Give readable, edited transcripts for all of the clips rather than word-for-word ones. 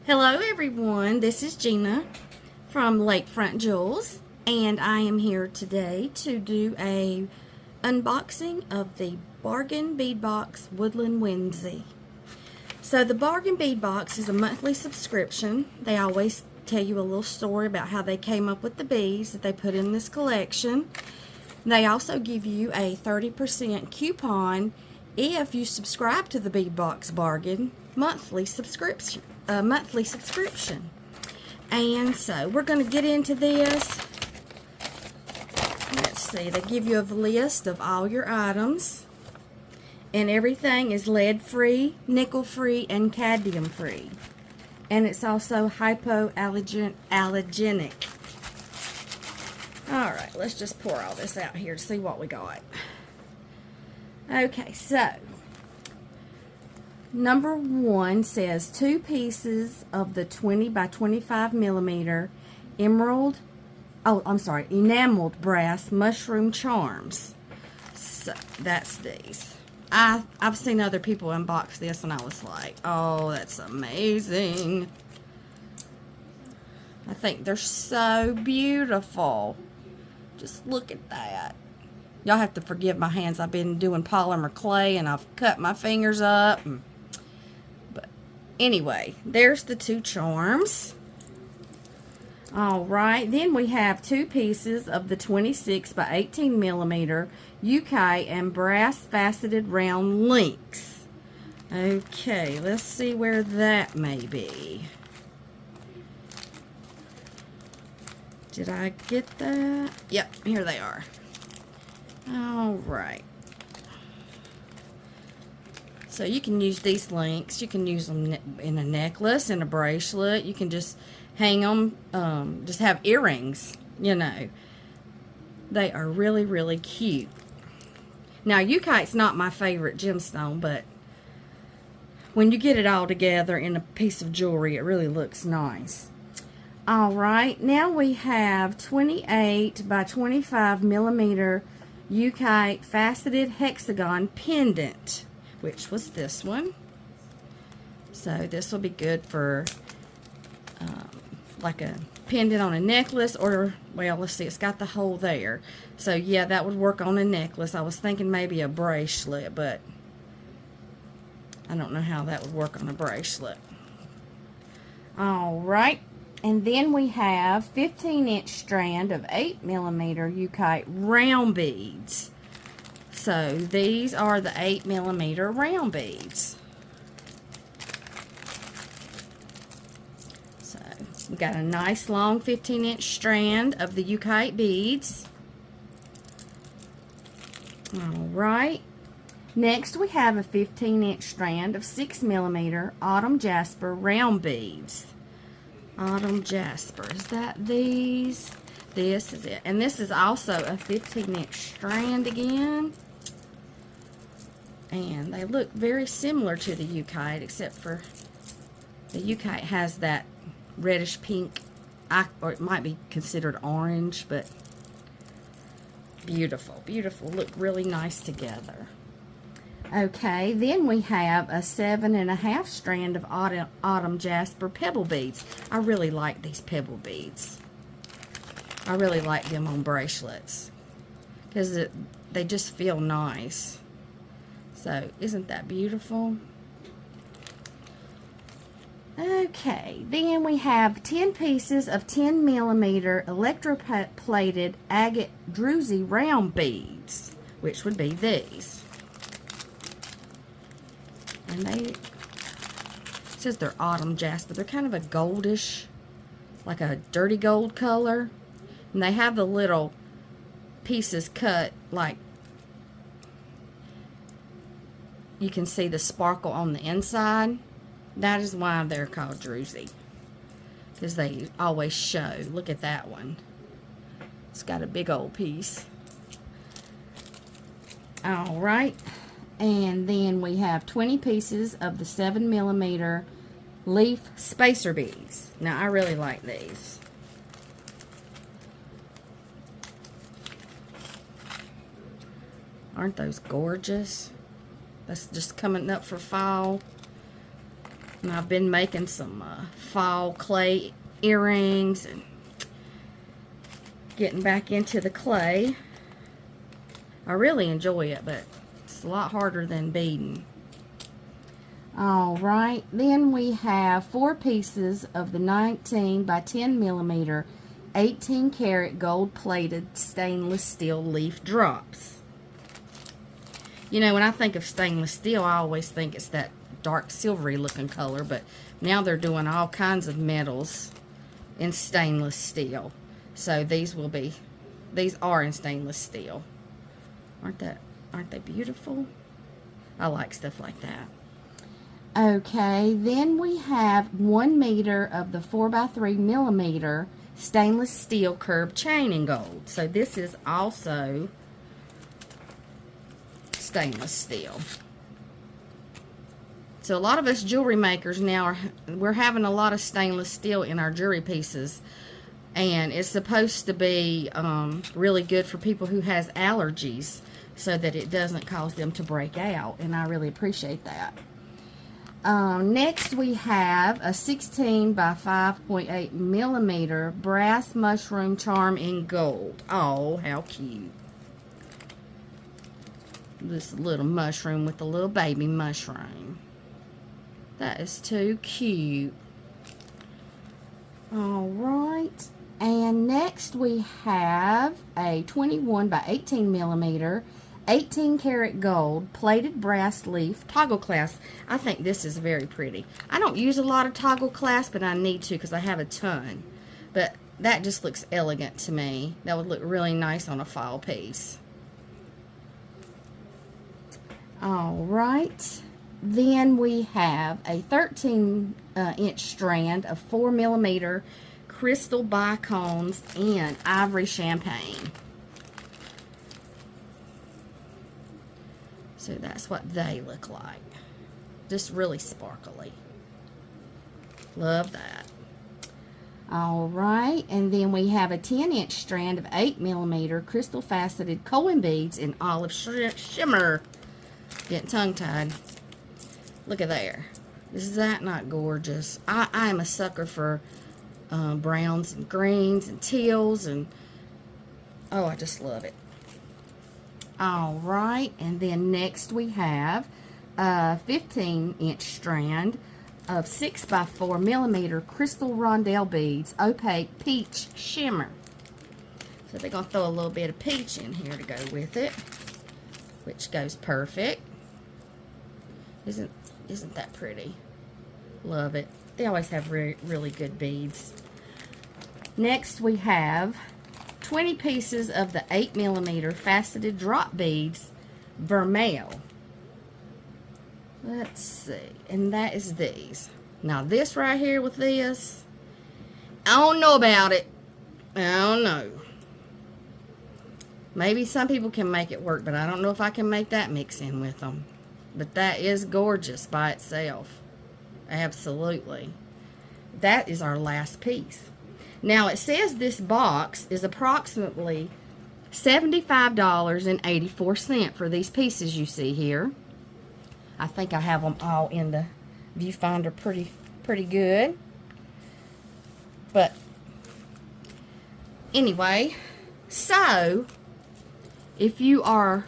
Hello everyone, this is Gina from Lakefront Jewels, and I am here today to do a unboxing of the Bargain Bead Box Woodland Whimsy. So the Bargain Bead Box is a monthly subscription. They always tell you a little story about how they came up with the beads that they put in this collection. They also give you a 30% coupon if you subscribe to the Bead Box Bargain monthly subscription. And so we're going to get into this. Let's see, they give you a list of all your items, and everything is lead free, nickel free, and cadmium free, and it's also hypoallergenic. Alright, let's just pour all this out here to see what we got. Okay, so number 1 says 2 pieces of the 20 by 25 millimeter enameled brass mushroom charms. So that's these. I've seen other people unbox this and I was like, oh, that's amazing. I think they're so beautiful. Just look at that. Y'all have to forgive my hands. I've been doing polymer clay and I've cut my fingers up. But anyway, there's the 2 charms. Alright, then we have 2 pieces of the 26 by 18 millimeter Yukai and brass faceted round links. Okay, let's see where that may be. Did I get that? Yep, here they are. Alright. So you can use these links. You can use them in a necklace, in a bracelet. You can just hang them, just have earrings, you know. They are really, really cute. Now, Yukite's not my favorite gemstone, but when you get it all together in a piece of jewelry, it really looks nice. Alright, now we have 28 by 25 millimeter Yukite faceted hexagon pendant, which was this one. So this will be good for like a pendant on a necklace, or, well, let's see, it's got the hole there. So yeah, that would work on a necklace. I was thinking maybe a bracelet, but I don't know how that would work on a bracelet. Alright. And then we have 15-inch strand of 8 millimeter Yukite round beads. So these are the 8 millimeter round beads. So we got a nice long 15-inch strand of the Yukite beads. Alright. Next we have a 15-inch strand of 6 millimeter autumn jasper round beads. Autumn jasper. Is that these? This is it. And this is also a 15-inch strand again. And they look very similar to the Yukite, except for the Yukite has that reddish pink, or it might be considered orange, but beautiful, beautiful. Look really nice together. Okay, then we have a 7.5 strand of autumn jasper pebble beads. I really like these pebble beads. I really like them on bracelets because they just feel nice. So, isn't that beautiful? Okay, then we have 10 pieces of 10 millimeter electroplated agate druzy round beads, which would be these. And it says they're autumn jasper. They're kind of a goldish, like a dirty gold color. And they have the little pieces cut like you can see the sparkle on the inside. That is why they're called druzy, because they always show. Look at that one. It's got a big old piece. Alright. And then we have 20 pieces of the 7 millimeter leaf spacer beads. Now, I really like these. Aren't those gorgeous? That's just coming up for fall. And I've been making some fall clay earrings and getting back into the clay. I really enjoy it, but it's a lot harder than beading. Alright, then we have 4 pieces of the 19 by 10 millimeter 18 karat gold plated stainless steel leaf drops. You know, when I think of stainless steel, I always think it's that dark silvery looking color, but now they're doing all kinds of metals in stainless steel. So these are in stainless steel. Aren't they beautiful? I like stuff like that. Okay, then we have 1 meter of the 4 by 3 millimeter stainless steel curved chain in gold. So this is also stainless steel. So a lot of us jewelry makers now we're having a lot of stainless steel in our jewelry pieces, and it's supposed to be really good for people who has allergies, so that it doesn't cause them to break out, and I really appreciate that. Next we have a 16 by 5.8 millimeter brass mushroom charm in gold. Oh, how cute. This little mushroom with a little baby mushroom. That is too cute. Alright, and next we have a 21 by 18 millimeter 18 karat gold plated brass leaf toggle clasp. I think this is very pretty. I don't use a lot of toggle clasp, but I need to because I have a ton. But that just looks elegant to me. That would look really nice on a fall piece. Alright, then we have a 13 inch strand of 4 millimeter crystal bicones and ivory champagne. So that's what they look like. Just really sparkly. Love that. Alright, and then we have a 10 inch strand of 8 millimeter crystal faceted Cohen beads in olive shimmer. Getting tongue-tied. Look at there. Is that not gorgeous? I am a sucker for browns and greens and teals, and oh, I just love it. Alright, and then next we have a 15 inch strand of 6 by 4 millimeter crystal rondelle beads, opaque peach shimmer. So they're going to throw a little bit of peach in here to go with it, which goes perfect. Isn't that pretty? Love it. They always have really good beads. Next we have 20 pieces of the 8 millimeter faceted drop beads, vermeil. Let's see, and that is these. Now this right here with this, I don't know about it. I don't know. Maybe some people can make it work, but I don't know if I can make that mix in with them. But that is gorgeous by itself. Absolutely. That is our last piece. Now it says this box is approximately $75.84 for these pieces you see here. I think I have them all in the viewfinder pretty good. But anyway, so if you are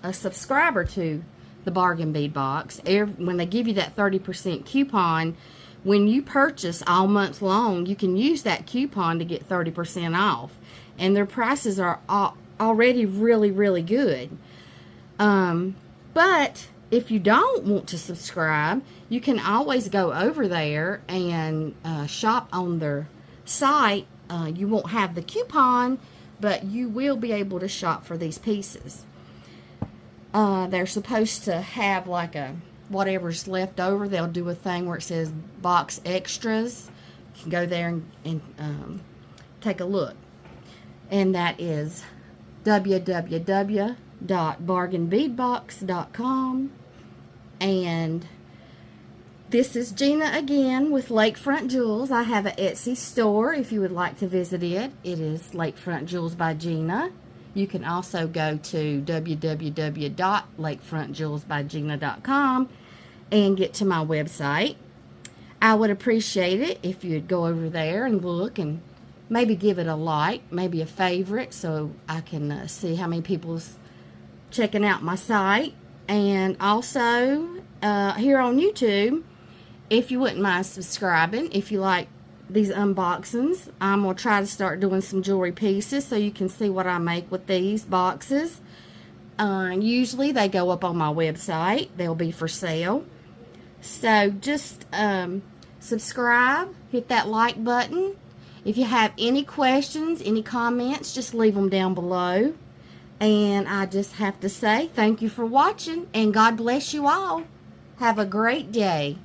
a subscriber to the Bargain Bead Box, when they give you that 30% coupon, when you purchase all month long, you can use that coupon to get 30% off. And their prices are already really good. But if you don't want to subscribe, you can always go over there and shop on their site. You won't have the coupon, but you will be able to shop for these pieces. They're supposed to have like a whatever's left over. They'll do a thing where it says box extras. You can go there and take a look. And that is www.bargainbeadbox.com. And this is Gina again with Lakefront Jewels. I have an Etsy store if you would like to visit it. It is Lakefront Jewels by Gina. You can also go to www.lakefrontjewelsbygina.com and get to my website. I would appreciate it if you'd go over there and look and maybe give it a like, maybe a favorite, so I can see how many people's checking out my site. And also here on YouTube, if you wouldn't mind subscribing, if you like these unboxings, I'm going to try to start doing some jewelry pieces so you can see what I make with these boxes. Usually they go up on my website. They'll be for sale. So just subscribe, hit that like button. If you have any questions, any comments, just leave them down below. And I just have to say thank you for watching, and God bless you all. Have a great day.